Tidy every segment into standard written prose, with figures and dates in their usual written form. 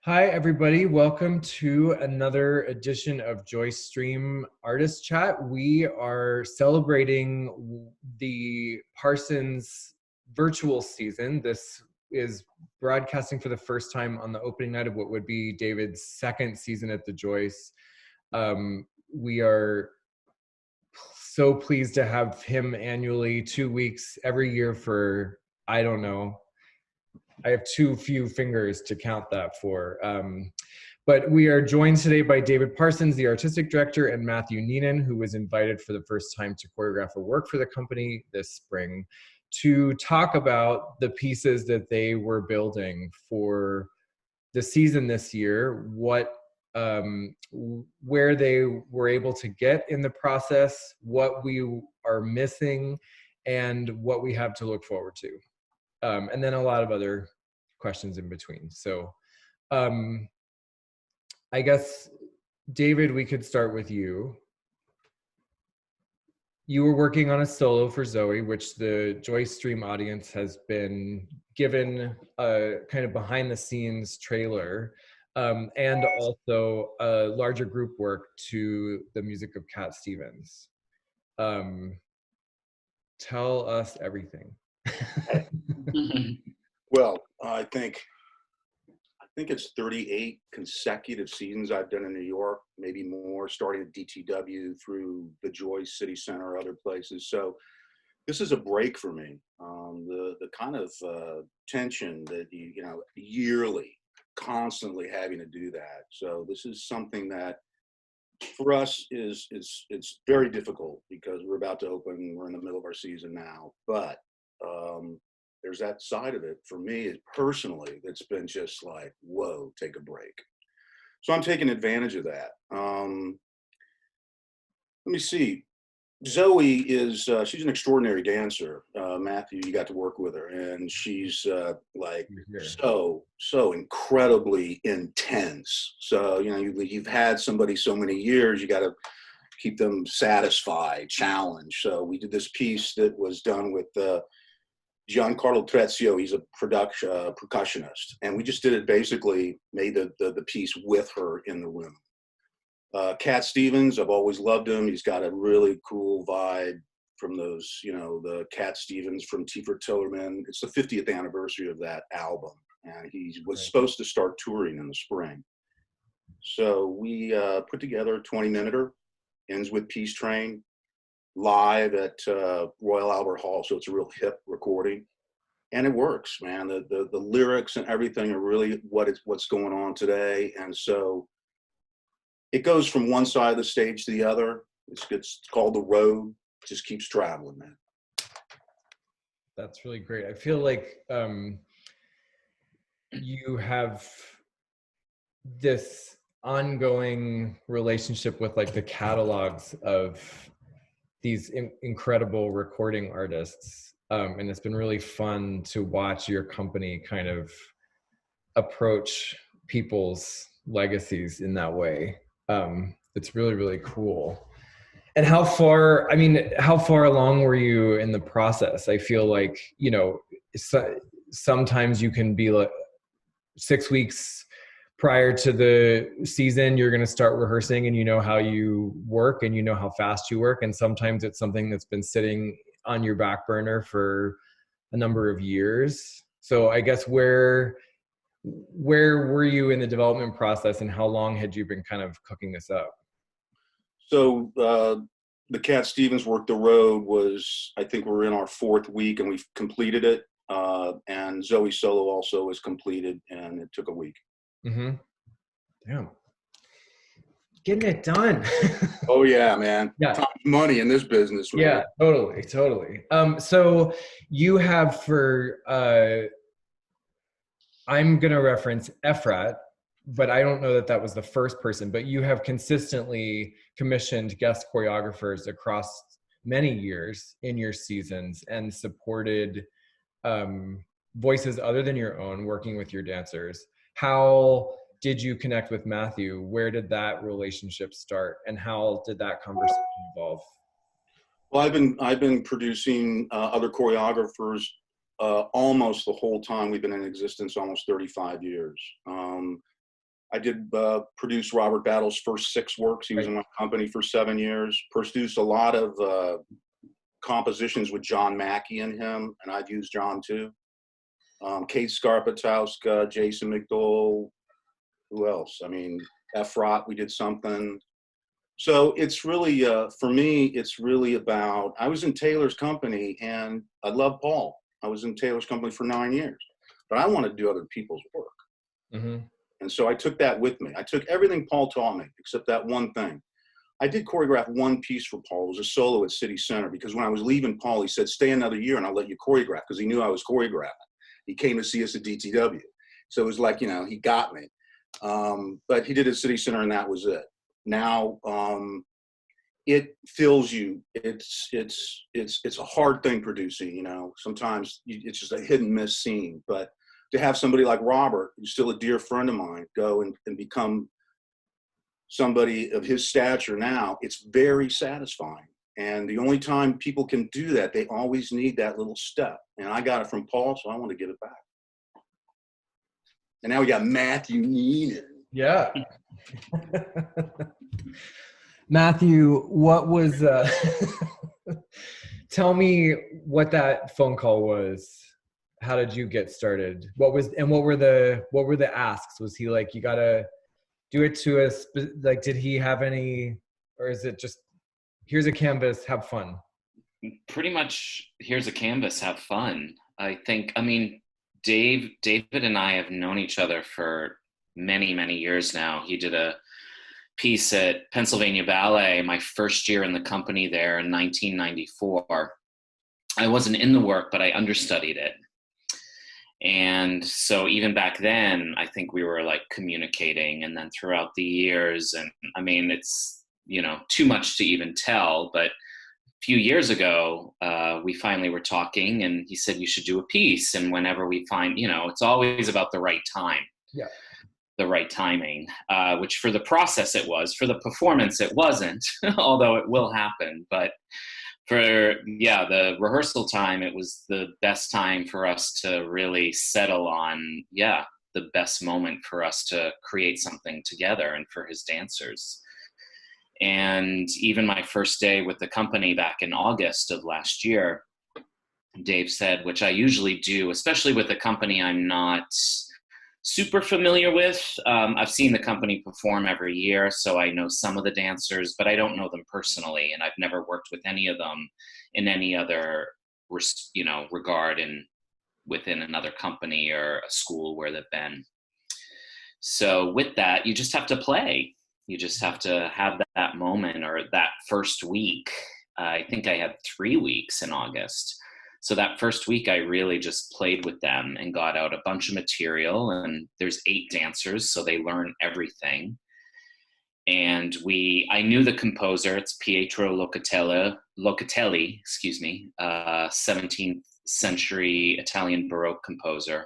Hi, everybody. Welcome to another edition of JoyceStream Artist Chat. We are celebrating the Parsons virtual season. This is broadcasting for the first time on the opening night of what would be David's second season at the Joyce. We are so pleased to have him annually 2 weeks every year for, I don't know, I have too few fingers to count that for. But we are joined today by David Parsons, the artistic director, and Matthew Neenan, who was invited for the first time to choreograph a work for the company this spring, to talk about the pieces that they were building for the season this year, where they were able to get in the process, what we are missing, and what we have to look forward to. And then a lot of other questions in between. So I guess, David, we could start with you. You were working on a solo for Zoey, which the JoyceStream audience has been given a kind of behind the scenes trailer, and also a larger group work to the music of Cat Stevens. Tell us everything. Well, I think it's 38 consecutive seasons I've done in New York, maybe more, starting at DTW through the Joyce City Center, other places. So this is a break for me. The kind of tension that you know yearly, constantly having to do that. So this is something that for us is it's very difficult because we're about to open. We're in the middle of our season now, but there's that side of it for me personally that's been just like, whoa, take a break. So I'm taking advantage of that. Let me see. Zoey is she's an extraordinary dancer. Matthew, you got to work with her, and she's like so incredibly intense. So you know you've had somebody so many years, you got to keep them satisfied, challenged. So we did this piece that was done with Giancarlo Trezio. He's a percussionist, and we just did it basically, made the piece with her in the room. Cat Stevens, I've always loved him. He's got a really cool vibe from those, you know, the Cat Stevens from T for Tillerman. It's the 50th anniversary of that album, and he was supposed to start touring in the spring. So we put together a 20-minuter, ends with Peace Train, live at Royal Albert Hall. So it's a real hip recording, and it works, man. The lyrics and everything are really what's going on today, and so it goes from one side of the stage to the other. It's called The Road. It just keeps traveling, man. That's really great. I feel like you have this ongoing relationship with like the catalogs of these incredible recording artists. And it's been really fun to watch your company kind of approach people's legacies in that way. It's really, really cool. And how far along were you in the process? I feel like, you know, sometimes you can be like 6 weeks prior to the season, you're going to start rehearsing and you know how you work and you know how fast you work. And sometimes it's something that's been sitting on your back burner for a number of years. So I guess where were you in the development process, and how long had you been kind of cooking this up? So the Cat Stevens work, The Road, was, I think we're in our 4th week and we've completed it. And Zoey solo also was completed, and it took a week. Mm-hmm. Damn. Getting it done. Oh yeah, man. Yeah. Time's money in this business, man. Yeah, totally. So you have for I'm gonna reference Efrat, but I don't know that was the first person, but you have consistently commissioned guest choreographers across many years in your seasons and supported voices other than your own working with your dancers. How did you connect with Matthew? Where did that relationship start, and how did that conversation evolve? Well, I've been producing other choreographers almost the whole time we've been in existence, almost 35 years. I did produce Robert Battle's first 6 works. He was in my company for 7 years. Produced a lot of compositions with John Mackey in him, and I've used John too. Kate Scarpatowska, Jason McDowell, who else? I mean, Efrot, we did something. So it's really, for me, it's really about, I was in Taylor's company, and I love Paul. I was in Taylor's company for 9 years, but I wanted to do other people's work. Mm-hmm. And so I took that with me. I took everything Paul taught me, except that one thing. I did choreograph one piece for Paul. It was a solo at City Center, because when I was leaving Paul, he said, stay another year and I'll let you choreograph, because he knew I was choreographing. He came to see us at DTW. So it was like, you know, he got me. But he did it at City Center, and that was it. Now, it fills you. It's a hard thing producing, you know. Sometimes it's just a hit and miss scene. But to have somebody like Robert, who's still a dear friend of mine, go and become somebody of his stature now, it's very satisfying. And the only time people can do that, they always need that little step. And I got it from Paul, so I want to give it back. And now we got Matthew Neenan. Yeah. Matthew, what was, tell me what that phone call was. How did you get started? What were the asks? Was he like, you gotta do it to us? Like, did he have any, or is it just, here's a canvas, have fun? Pretty much, here's a canvas, have fun. I mean, David and I have known each other for many, many years now. He did a piece at Pennsylvania Ballet my first year in the company there in 1994. I wasn't in the work, but I understudied it. And so even back then, I think we were like communicating, and then throughout the years, and I mean, it's, you know, too much to even tell, but a few years ago, we finally were talking, and he said, you should do a piece. And whenever we find, you know, it's always about the right time. Yeah. The right timing, which for the process it was. For the performance it wasn't, although it will happen. But for, the rehearsal time, it was the best time for us to really settle on, the best moment for us to create something together and for his dancers. And even my first day with the company back in August of last year, Dave said, which I usually do, especially with a company I'm not super familiar with. I've seen the company perform every year, so I know some of the dancers, but I don't know them personally, and I've never worked with any of them in any other, regard within another company or a school where they've been. So with that, you just have to play. You just have to have that moment, or that first week. I think I had 3 weeks in August. So that first week, I really just played with them and got out a bunch of material. And there's 8 dancers, so they learn everything. And I knew the composer. It's Pietro Locatelli, 17th century Italian Baroque composer,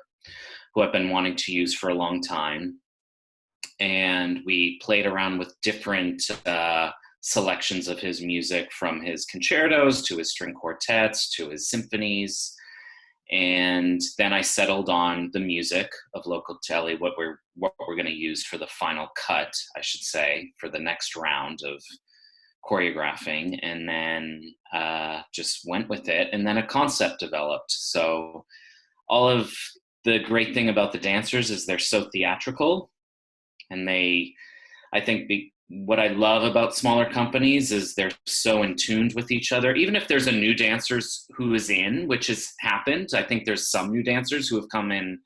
who I've been wanting to use for a long time. And we played around with different selections of his music, from his concertos to his string quartets to his symphonies. And then I settled on the music of Locatelli, what we're going to use for the final cut, I should say, for the next round of choreographing, and then just went with it. And then a concept developed. So all of the great thing about the dancers is they're so theatrical, and what I love about smaller companies is they're so in tune with each other. Even if there's a new dancer who is in, which has happened, I think there's some new dancers who have come in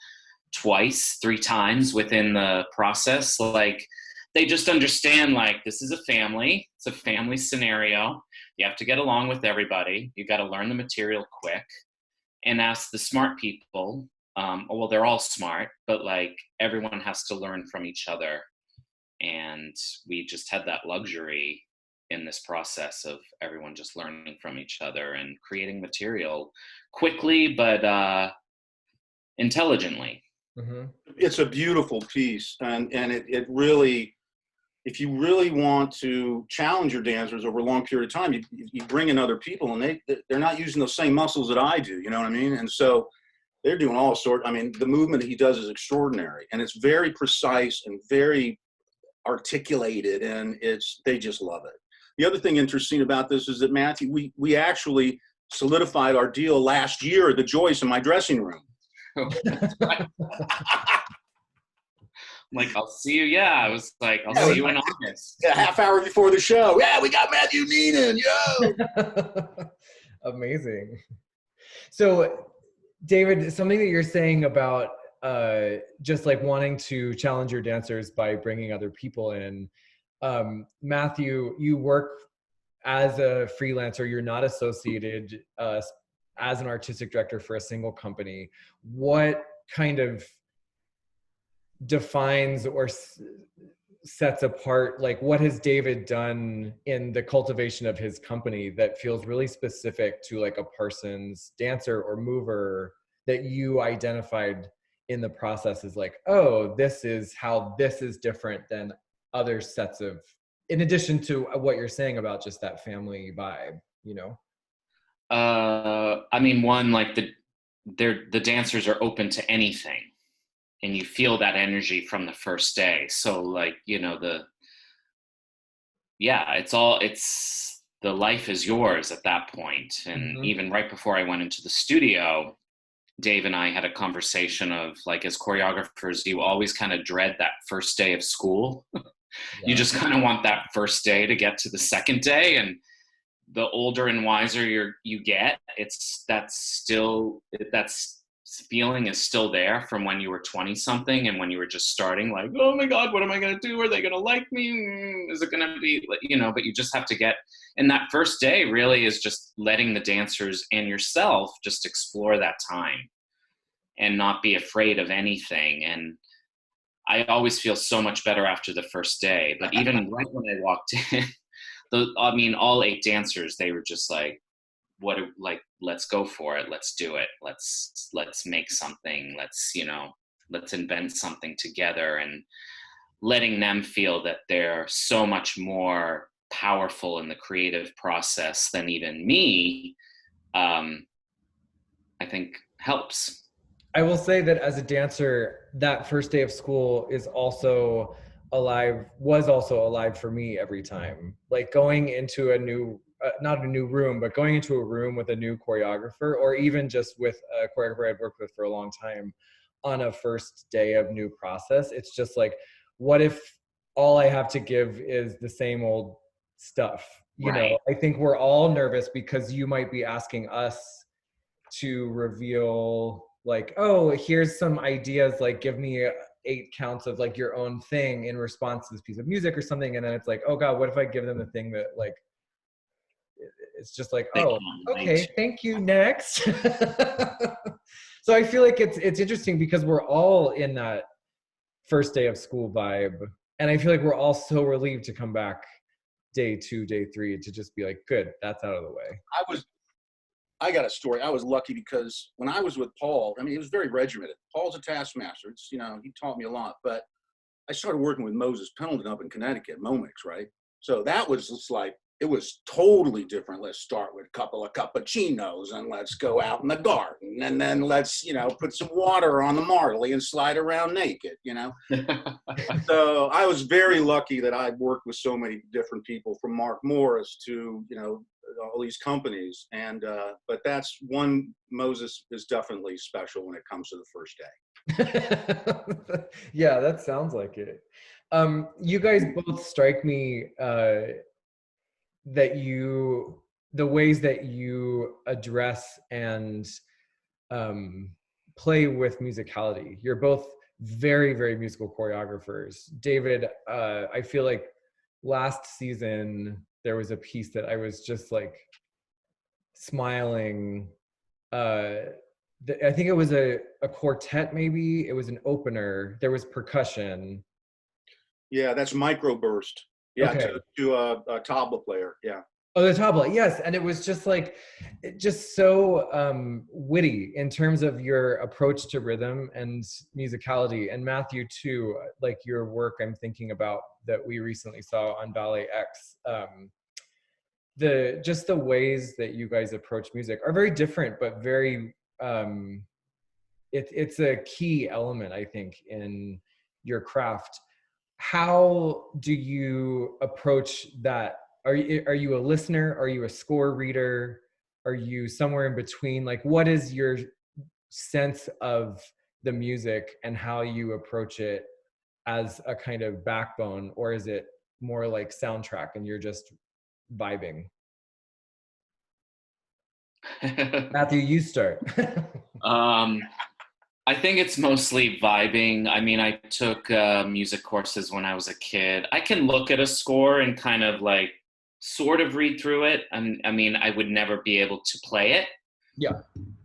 2, 3 times within the process. Like, they just understand, like, this is a family. It's a family scenario. You have to get along with everybody. You got to learn the material quick and ask the smart people. Well, they're all smart, but like, everyone has to learn from each other. And we just had that luxury in this process of everyone just learning from each other and creating material quickly, but intelligently. Mm-hmm. It's a beautiful piece. And it really, if you really want to challenge your dancers over a long period of time, you bring in other people, and they're not using those same muscles that I do, you know what I mean? And so they're doing all sorts. I mean, the movement he does is extraordinary, and it's very precise and very articulated, and they just love it. The other thing interesting about this is that Matthew, we actually solidified our deal last year at the Joyce in my dressing room. Like, I'll see you. Yeah, I was like, I'll see you in August. A half hour before the show. Yeah, we got Matthew Neenan. Yo. Amazing. So, David, something that you're saying about just like wanting to challenge your dancers by bringing other people in. Matthew, you work as a freelancer. You're not associated as an artistic director for a single company. What kind of defines or sets apart, like, what has David done in the cultivation of his company that feels really specific to like a Parsons dancer or mover that you identified in the process as like, oh, this is how this is different than other sets of, in addition to what you're saying about just that family vibe, you know? I mean, one, like the dancers are open to anything, and you feel that energy from the first day. So like, you know, the life is yours at that point. And even right before I went into the studio, Dave and I had a conversation of like, as choreographers, you always kind of dread that first day of school. You just kind of want that first day to get to the second day. And the older and wiser you get, that feeling is still there from when you were 20 something and when you were just starting, like, oh my God, what am I going to do? Are they going to like me? Is it going to be, you know, but you just have to get, and that first day really is just letting the dancers and yourself just explore that time and not be afraid of anything. And I always feel so much better after the first day. But even right when I walked in, all 8 dancers, they were just like, let's go for it. Let's do it. Let's make something. Let's invent something together, and letting them feel that they're so much more powerful in the creative process than even me, I think helps. I will say that as a dancer, that first day of school was also alive for me every time. Like going into a new, not a new room, but going into a room with a new choreographer, or even just with a choreographer I've worked with for a long time on a first day of new process. It's just like, what if all I have to give is the same old stuff? You know, I think we're all nervous because you might be asking us to reveal like, oh, here's some ideas, like give me 8 counts of like your own thing in response to this piece of music or something. And then it's like, oh God, what if I give them the thing that like, it's just like, oh, okay, thank you, next. So I feel like it's interesting because we're all in that first day of school vibe. And I feel like we're all so relieved to come back day 2, day 3, to just be like, good, that's out of the way. I got a story. I was lucky because when I was with Paul, I mean, it was very regimented. Paul's a taskmaster. It's, you know, he taught me a lot. But I started working with Moses Pendleton up in Connecticut, Momix, right? So that was just like, it was totally different. Let's start with a couple of cappuccinos and let's go out in the garden. And then let's, you know, put some water on the Marley and slide around naked, you know? So I was very lucky that I'd worked with so many different people, from Mark Morris to, you know, all these companies. And but that's one, Moses is definitely special when it comes to the first day. Yeah, that sounds like it. You guys both strike me that the ways that you address and play with musicality. You're both very, very musical choreographers. David, I feel like last season there was a piece that I was just like smiling. I think it was a quartet, maybe. It was an opener. There was percussion. Yeah, that's Microburst. Yeah, okay. to a tabla player, yeah. Oh, the tabla, yes. And it was just like, just so witty in terms of your approach to rhythm and musicality. And Matthew too, like your work I'm thinking about that we recently saw on Ballet X. The ways that you guys approach music are very different, but very it's a key element, I think, in your craft. How do you approach that? Are you a listener? Are you a score reader? Are you somewhere in between? Like, what is your sense of the music and how you approach it as a kind of backbone, or is it more like soundtrack and you're just vibing? Matthew, you start. I think it's mostly vibing. I mean, I took music courses when I was a kid. I can look at a score and kind of like sort of read through it. I mean, I would never be able to play it. Yeah.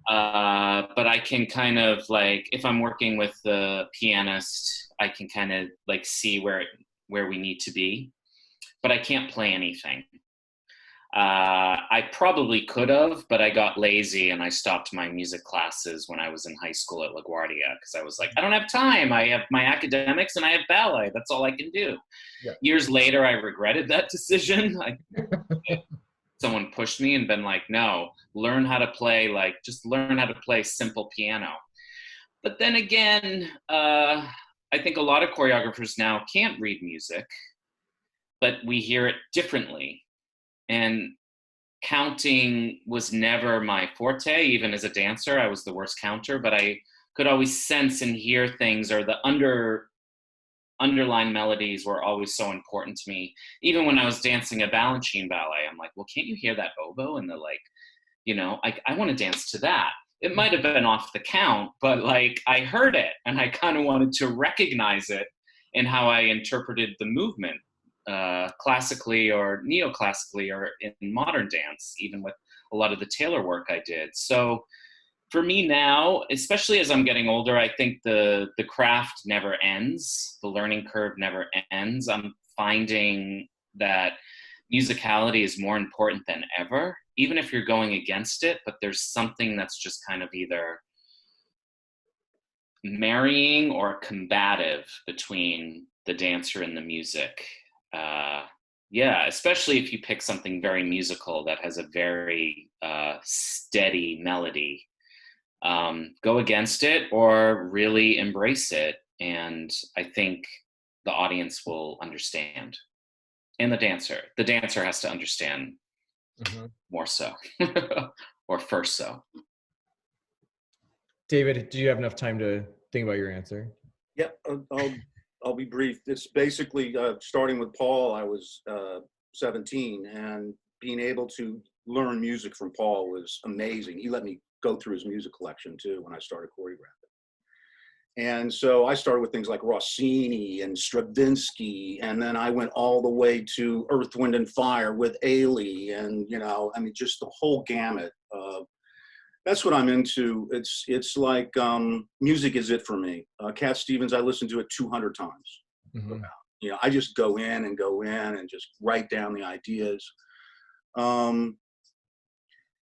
But I can kind of like, if I'm working with the pianist, I can kind of like see where we need to be. But I can't play anything. I probably could have, but I got lazy and I stopped my music classes when I was in high school at LaGuardia because I was like, I don't have time. I have my academics and I have ballet. That's all I can do. Yeah. Years later, I regretted that decision. Someone pushed me and been like, no, learn how to play, like just learn how to play simple piano. But then again, I think a lot of choreographers now can't read music, but we hear it differently. And counting was never my forte. Even as a dancer, I was the worst counter, but I could always sense and hear things, or the underlying melodies were always so important to me. Even when I was dancing a Balanchine ballet, I'm like, well, can't you hear that oboe? And they're like, you know, I want to dance to that. It might have been off the count, but like I heard it and I kind of wanted to recognize it in how I interpreted the movement. Classically or neoclassically or in modern dance, even with a lot of the Taylor work I did. So for me now, especially as I'm getting older, I think the craft never ends. The learning curve never ends. I'm finding that musicality is more important than ever, even if you're going against it, but there's something that's just kind of either marrying or combative between the dancer and the music. Yeah, especially if you pick something very musical that has a very steady melody. Go against it or really embrace it. And I think the audience will understand. And the dancer has to understand more so, or first so. David, do you have enough time to think about your answer? Yeah, I'll be brief. It's basically starting with Paul. I was 17, and being able to learn music from Paul was amazing. He let me go through his music collection too when I started choreographing. And so I started with things like Rossini and Stravinsky, and then I went all the way to Earth, Wind, and Fire with Ailey, and I mean, just the whole gamut. That's what I'm into. It's like music is it for me. Cat Stevens, I listened to it 200 times. Mm-hmm. I just go in and just write down the ideas.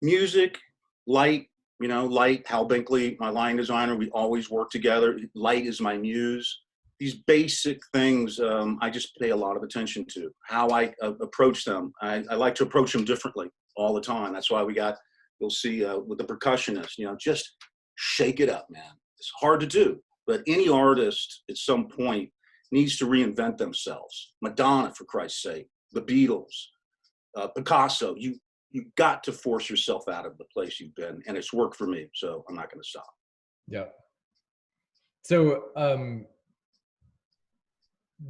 Music, Light, Light, Hal Binkley, my line designer, we always work together. Light is my muse. These basic things I just pay a lot of attention to, how I approach them. I like to approach them differently all the time. That's why you'll see with the percussionist, just shake it up, man. It's hard to do, but any artist at some point needs to reinvent themselves. Madonna, for Christ's sake, the Beatles, Picasso, you got to force yourself out of the place you've been, and it's worked for me, so I'm not going to stop. Yeah. So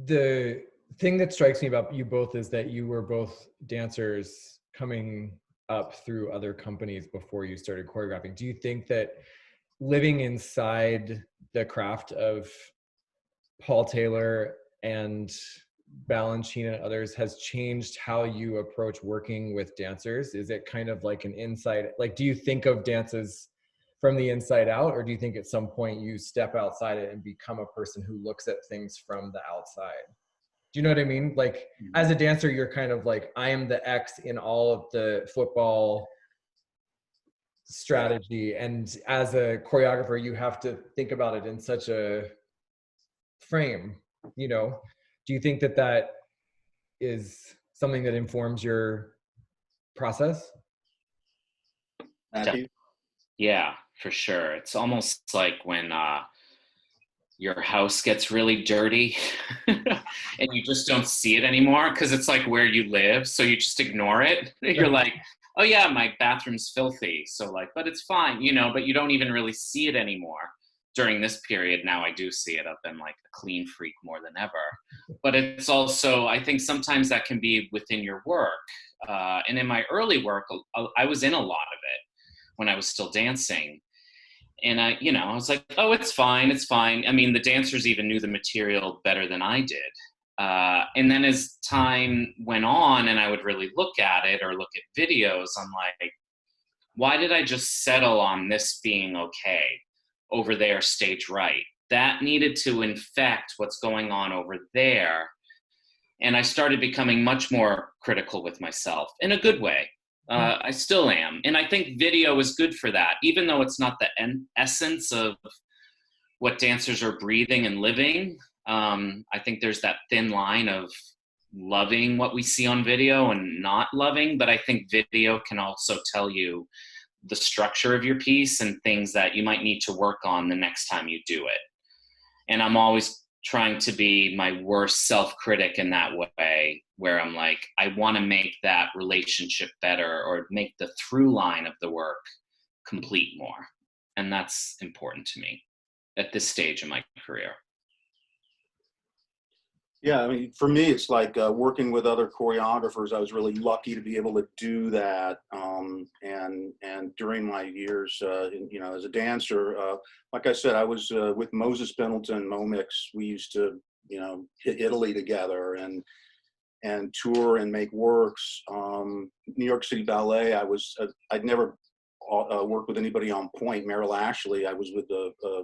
the thing that strikes me about you both is that you were both dancers coming up through other companies before you started choreographing. Do you think that living inside the craft of Paul Taylor and Balanchine and others has changed how you approach working with dancers? Is it kind of like an inside, like, do you think of dances from the inside out, or do you think at some point you step outside it and become a person who looks at things from the outside? Do you know what I mean? Like, as a dancer, you're kind of like, I am the X in all of the football strategy. And as a choreographer, you have to think about it in such a frame, Do you think that that is something that informs your process? Matthew? Yeah, for sure. It's almost like when your house gets really dirty and you just don't see it anymore because it's like where you live, so you just ignore it. You're like, oh yeah, my bathroom's filthy, so like, but it's fine, you know, but you don't even really see it anymore. During this period now, I do see it. I've been like a clean freak more than ever. But it's also, I think sometimes that can be within your work. And in my early work, I was in a lot of it when I was still dancing. And I, you know, I was like, oh, it's fine, it's fine. I mean, the dancers even knew the material better than I did. And then as time went on and I would really look at it or look at videos, I'm like, why did I just settle on this being okay over there, stage right? That needed to infect what's going on over there. And I started becoming much more critical with myself in a good way. I still am. And I think video is good for that, even though it's not the essence of what dancers are breathing and living. I think there's that thin line of loving what we see on video and not loving, but I think video can also tell you the structure of your piece and things that you might need to work on the next time you do it. And I'm always trying to be my worst self-critic in that way, where I'm like, I want to make that relationship better or make the through line of the work complete more. And that's important to me at this stage in my career. Yeah, I mean, for me, it's like working with other choreographers. I was really lucky to be able to do that. And during my years, you know, as a dancer, like I said, I was with Moses Pendleton, Momix. We used to, you know, hit Italy together and tour and make works. New York City Ballet. I'd never worked with anybody on point. Merrill Ashley. I was with a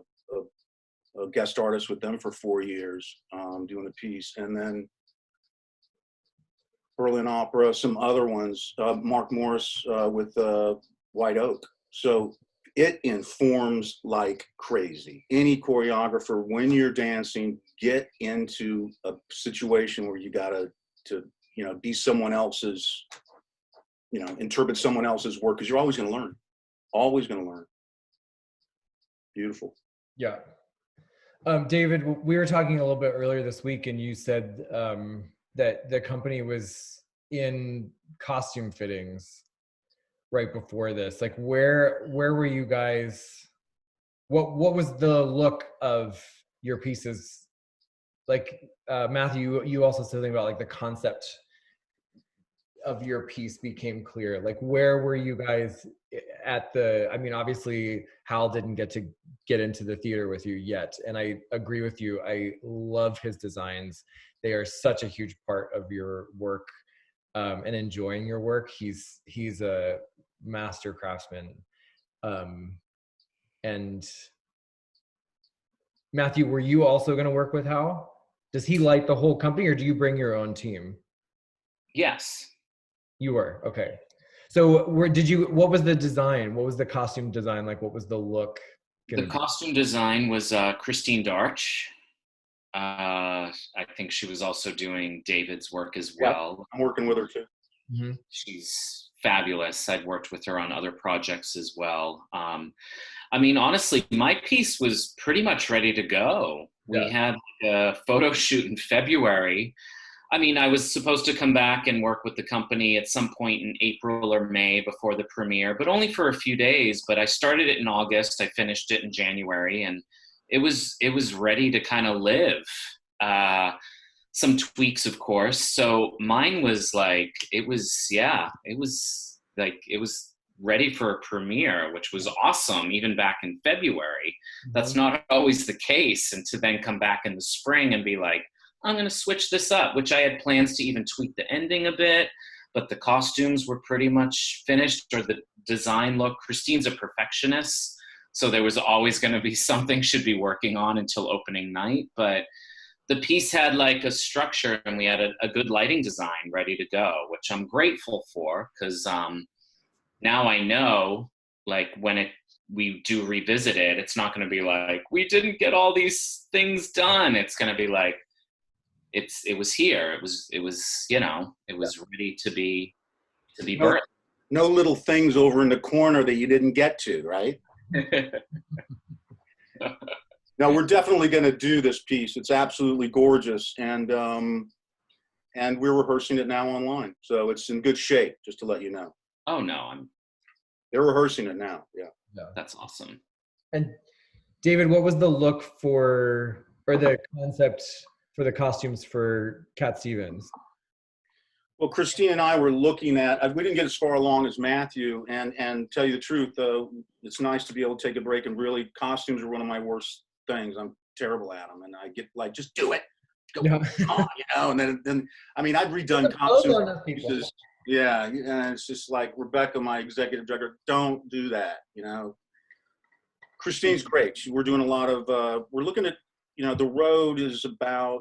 guest artist with them for 4 years, doing a piece. And then Berlin Opera, some other ones, Mark Morris with White Oak. So it informs like crazy. Any choreographer, when you're dancing, get into a situation where you gotta you know, be someone else's, you know, interpret someone else's work, because you're always gonna learn. Always gonna learn. Beautiful. Yeah. David, we were talking a little bit earlier this week, and you said that the company was in costume fittings right before this. Like, where were you guys? What was the look of your pieces? Like, Matthew, you also said something about like the concept of your piece became clear. Like, where were you guys at the, I mean, obviously Hal didn't get into the theater with you yet. And I agree with you. I love his designs. They are such a huge part of your work, and enjoying your work. He's a master craftsman. And Matthew, were you also going to work with Hal? Does he light the whole company, or do you bring your own team? Yes. You were, okay. So what was the design? What was the costume design? Like, what was the look? The costume design was Christine Darch. I think she was also doing David's work as well. Yep, I'm working with her too. Mm-hmm. She's fabulous. I've worked with her on other projects as well. I mean, honestly, my piece was pretty much ready to go. Yeah. We had a photo shoot in February. I mean, I was supposed to come back and work with the company at some point in April or May before the premiere, but only for a few days. But I started it in August. I finished it in January, and it was ready to kind of live. Some tweaks, of course. So mine was like, it was ready for a premiere, which was awesome, even back in February. That's not always the case. And to then come back in the spring and be like, I'm going to switch this up, which I had plans to even tweak the ending a bit, but the costumes were pretty much finished, or the design look. Christine's a perfectionist, so there was always going to be something she'd be working on until opening night. But the piece had like a structure, and we had a good lighting design ready to go, which I'm grateful for, because now I know, like, when we do revisit it, it's not going to be like, we didn't get all these things done. It's going to be like, it was here. It was, you know, it was ready to be birthed. No little things over in the corner that you didn't get to, right? No, we're definitely going to do this piece. It's absolutely gorgeous, and we're rehearsing it now online, so it's in good shape. Just to let you know. Oh no, They're rehearsing it now. Yeah. That's awesome. And David, what was the look for, or the concept for the costumes for Cat Stevens? Well, Christine and I were looking at, we didn't get as far along as Matthew, and tell you the truth, though, it's nice to be able to take a break, and really, costumes are one of my worst things. I'm terrible at them, and I get like, just do it. Go on, you know, and then, I mean, I've redone costumes pieces. Yeah, and it's just like, Rebecca, my executive director, don't do that, you know. Christine's great. We're doing a lot of, we're looking at, you know, the road is about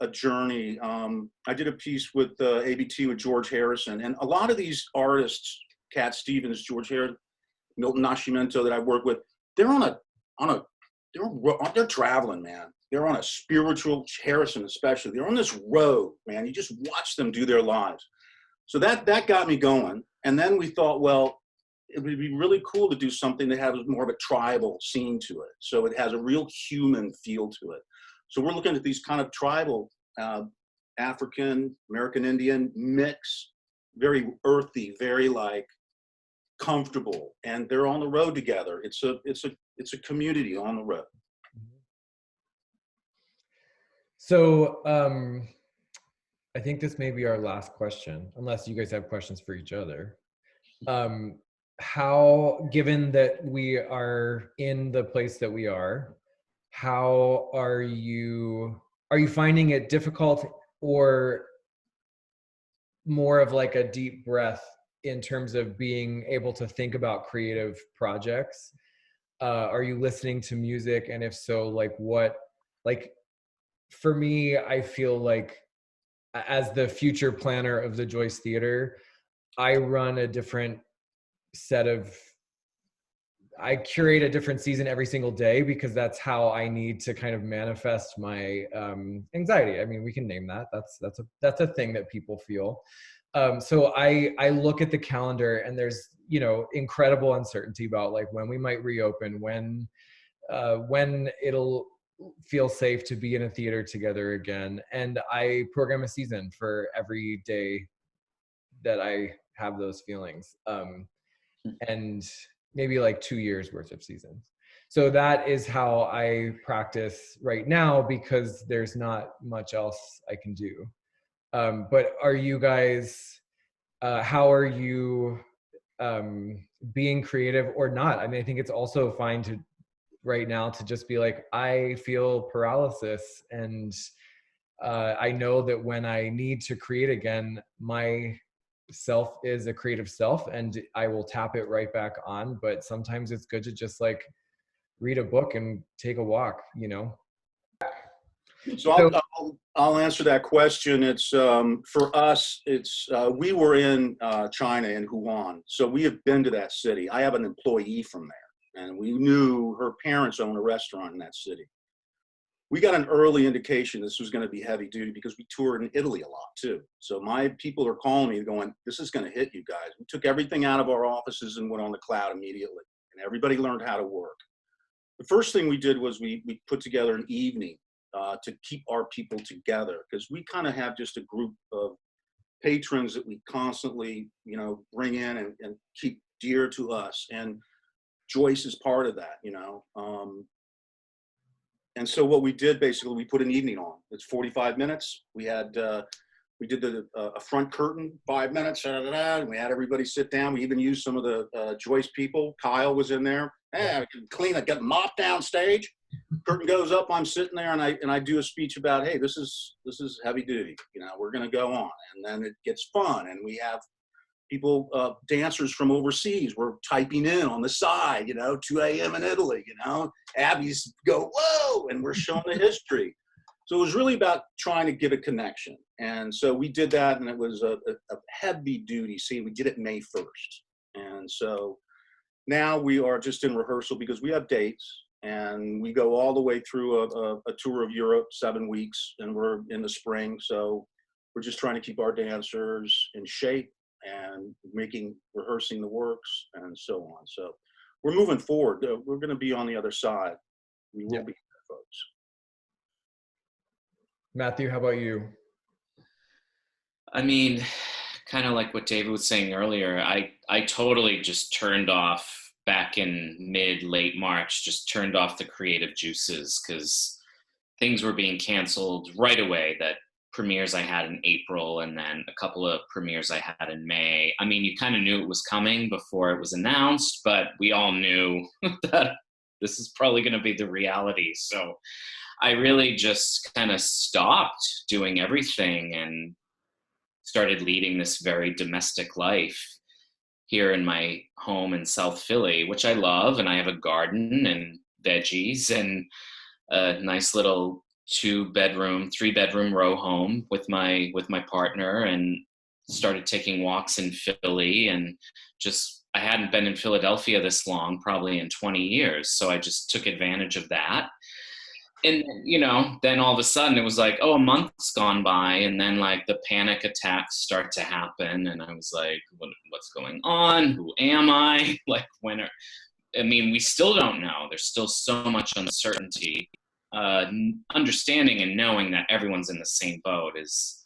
a journey. I did a piece with ABT with George Harrison, and a lot of these artists, Cat Stevens, George Harrison, Milton Nascimento, that I work with, they're they're traveling, man. They're on a spiritual, Harrison especially, they're on this road, man. You just watch them do their lives. So that got me going. And then we thought, well, it would be really cool to do something that has more of a tribal scene to it. So it has a real human feel to it. So we're looking at these kind of tribal, African, American Indian mix, very earthy, very like comfortable, and they're on the road together. It's a community on the road. So I think this may be our last question, unless you guys have questions for each other. How, given that we are in the place that we are, how are you finding it difficult, or more of like a deep breath in terms of being able to think about creative projects? Are you listening to music? And if so, like what, like for me, I feel like as the future planner of the Joyce Theater, I run a different set of, I curate a different season every single day, because that's how I need to kind of manifest my anxiety. I mean, we can name that. That's a thing that people feel. So I look at the calendar, and there's, you know, incredible uncertainty about like when we might reopen, when it'll feel safe to be in a theater together again. And I program a season for every day that I have those feelings. And maybe like 2 years worth of seasons. So that is how I practice right now, because there's not much else I can do. But are you guys, how are you being creative or not? I mean, I think it's also fine to right now to just be like, I feel paralysis, and I know that when I need to create again, my self is a creative self, and I will tap it right back on. But sometimes it's good to just like read a book and take a walk, you know? So I'll answer that question. It's for us, it's we were in China, in Wuhan, so we have been to that city. I have an employee from there, and we knew her parents own a restaurant in that city. We got an early indication this was going to be heavy duty, because we toured in Italy a lot too. So my people are calling me going, this is going to hit you guys. We took everything out of our offices and went on the cloud immediately, and everybody learned how to work. The first thing we did was we put together an evening to keep our people together, because we kind of have just a group of patrons that we constantly, you know, bring in and keep dear to us. And Joyce is part of that, you know. And so what we did, basically, we put an evening on. It's 45 minutes. We had, we did a front curtain, 5 minutes, and we had everybody sit down. We even used some of the Joyce people. Kyle was in there. Hey, I can clean it, get mopped down stage. Curtain goes up, I'm sitting there, and I do a speech about, hey, this is heavy duty. You know, we're going to go on. And then it gets fun, and we have people, dancers from overseas were typing in on the side, you know, 2 a.m. in Italy, you know, Abby's go, whoa, and we're showing the history. So it was really about trying to get a connection. And so we did that, and it was a heavy duty scene. We did it May 1st. And so now we are just in rehearsal, because we have dates, and we go all the way through a tour of Europe, 7 weeks, and we're in the spring. So we're just trying to keep our dancers in shape and rehearsing the works and so on. So we're moving forward. We're going to be on the other side. We will be here, folks. Matthew, how about you? I mean, kind of like what David was saying earlier, I totally just turned off back in late March, just turned off the creative juices because things were being canceled right away. That premieres I had in April and then a couple of premieres I had in May. I mean, you kind of knew it was coming before it was announced, but we all knew that this is probably going to be the reality. So I really just kind of stopped doing everything and started leading this very domestic life here in my home in South Philly, which I love. And I have a garden and veggies and a nice little 3-bedroom row home with my partner, and started taking walks in Philly. And just, I hadn't been in Philadelphia this long, probably in 20 years. So I just took advantage of that. And, you know, then all of a sudden it was like, oh, a month's gone by. And then like the panic attacks start to happen. And I was like, what's going on? Who am I? Like, we still don't know. There's still so much uncertainty. Understanding and knowing that everyone's in the same boat is,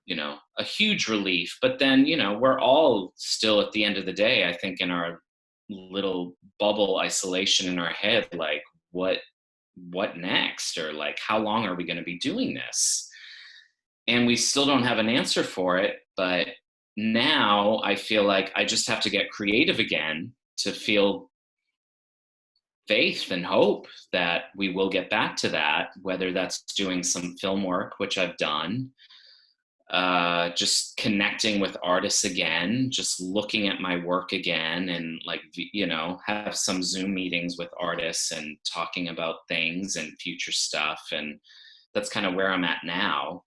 you know, a huge relief. But then, you know, we're all still at the end of the day, I think, in our little bubble isolation in our head, like, what next? Or like, how long are we going to be doing this? And we still don't have an answer for it. But now I feel like I just have to get creative again to feel faith and hope that we will get back to that, whether that's doing some film work, which I've done, just connecting with artists again, just looking at my work again, and like, you know, have some Zoom meetings with artists and talking about things and future stuff. And that's kind of where I'm at now,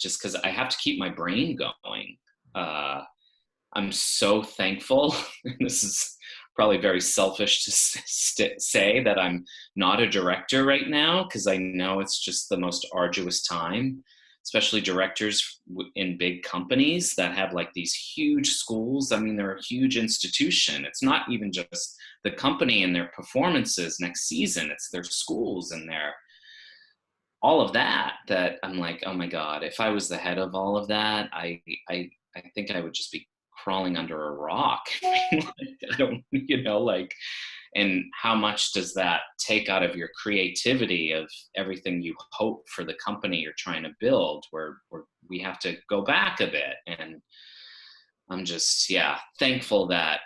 just because I have to keep my brain going. I'm so thankful. This is probably very selfish to say that I'm not a director right now, because I know it's just the most arduous time, especially directors in big companies that have like these huge schools. I mean, they're a huge institution. It's not even just the company and their performances next season. It's their schools and their all of that I'm like, oh my God, if I was the head of all of that, I think I would just be crawling under a rock. Like, I don't, you know, like, and how much does that take out of your creativity of everything you hope for the company you're trying to build, where we have to go back a bit. And I'm just, thankful that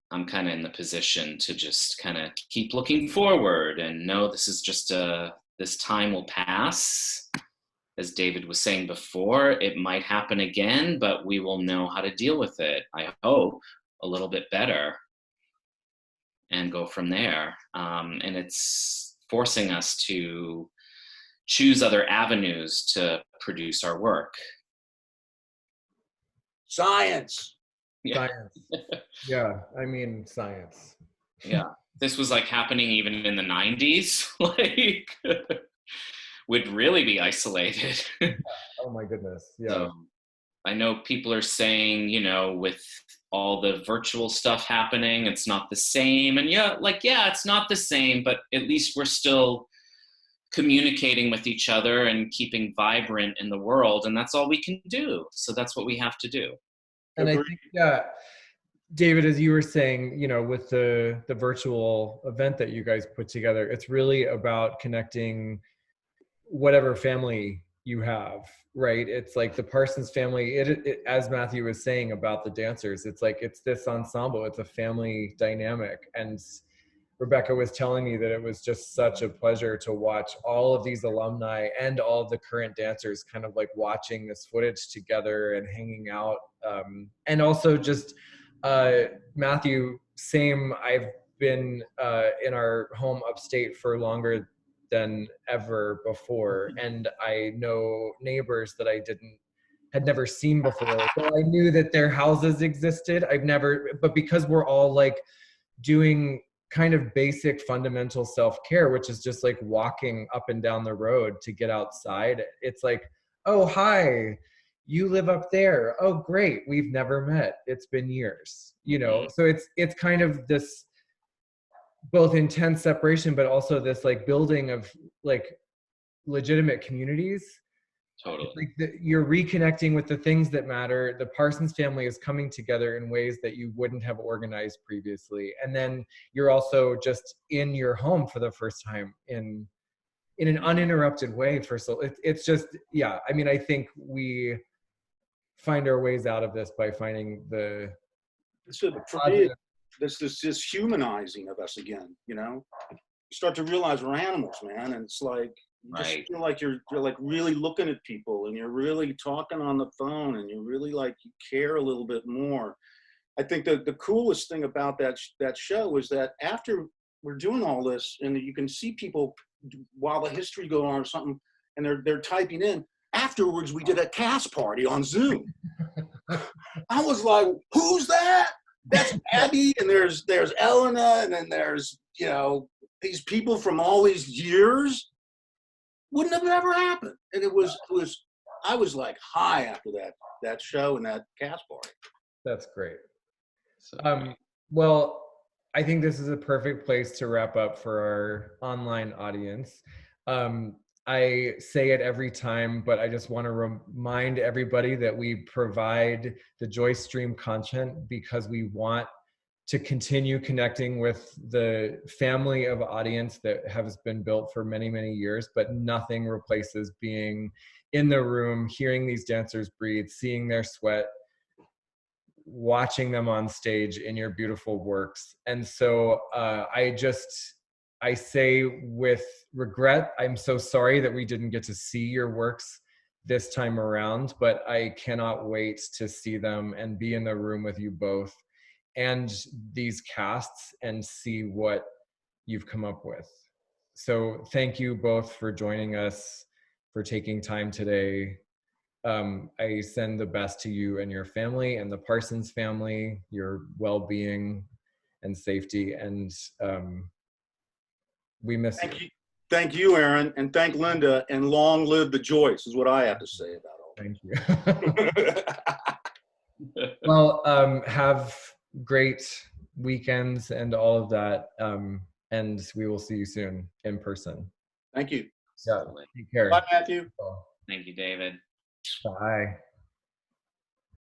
I'm kind of in the position to just kind of keep looking forward and know this is just this time will pass. As David was saying before, it might happen again, but we will know how to deal with it, I hope, a little bit better, and go from there. And it's forcing us to choose other avenues to produce our work. Science. Yeah. Science. Yeah, I mean, science. Yeah. This was like happening even in the 90s. Like, would really be isolated. Oh my goodness. Yeah. So, I know people are saying, you know, with all the virtual stuff happening, it's not the same. And it's not the same, but at least we're still communicating with each other and keeping vibrant in the world. And that's all we can do. So that's what we have to do. And I think, David, as you were saying, you know, with the virtual event that you guys put together, it's really about connecting whatever family you have, right? It's like the Parsons family, it as Matthew was saying about the dancers, it's like, it's this ensemble, it's a family dynamic. And Rebecca was telling me that it was just such a pleasure to watch all of these alumni and all of the current dancers kind of like watching this footage together and hanging out. And also just, Matthew, same, I've been in our home upstate for longer than ever before, and I know neighbors that I had never seen before. So I knew that their houses existed. But because we're all like doing kind of basic fundamental self-care, which is just like walking up and down the road to get outside, it's like, oh, hi, you live up there. Oh, great. We've never met. It's been years, you know? So it's kind of this both intense separation, but also this like building of like legitimate communities. Totally. Like you're reconnecting with the things that matter. The Parsons family is coming together in ways that you wouldn't have organized previously. And then you're also just in your home for the first time in an uninterrupted way. It's just, yeah. I mean, I think we find our ways out of this by finding the. So for me, this humanizing of us again. You know, you start to realize we're animals, man, and it's like. You just feel like you're like really looking at people, and you're really talking on the phone, and you really like you care a little bit more. I think that the coolest thing about that show is that after we're doing all this, and you can see people while the history goes on or something, and they're typing in. Afterwards, we did a cast party on Zoom. I was like, "Who's that?" That's Abby, and there's Elena, and then there's these people from all these years. Wouldn't have ever happened. And I was like high after that show and that cast party. That's great. Well, I think this is a perfect place to wrap up for our online audience. I say it every time, but I just want to remind everybody that we provide the JoyceStream content because we want to continue connecting with the family of audience that has been built for many, many years, but nothing replaces being in the room, hearing these dancers breathe, seeing their sweat, watching them on stage in your beautiful works. And so I say with regret, I'm so sorry that we didn't get to see your works this time around, but I cannot wait to see them and be in the room with you both and these casts and see what you've come up with. So thank you both for joining us, for taking time today. I send the best to you and your family and the Parsons family, your well-being and safety, and we miss you. Thank you, Aaron, and thank Linda, and long live the Joyce is what I have to say about all that. Thank you. Well, have great weekends and all of that, and we will see you soon in person. Thank you. Yeah, take care. Bye, Matthew. Thank you, David. Bye.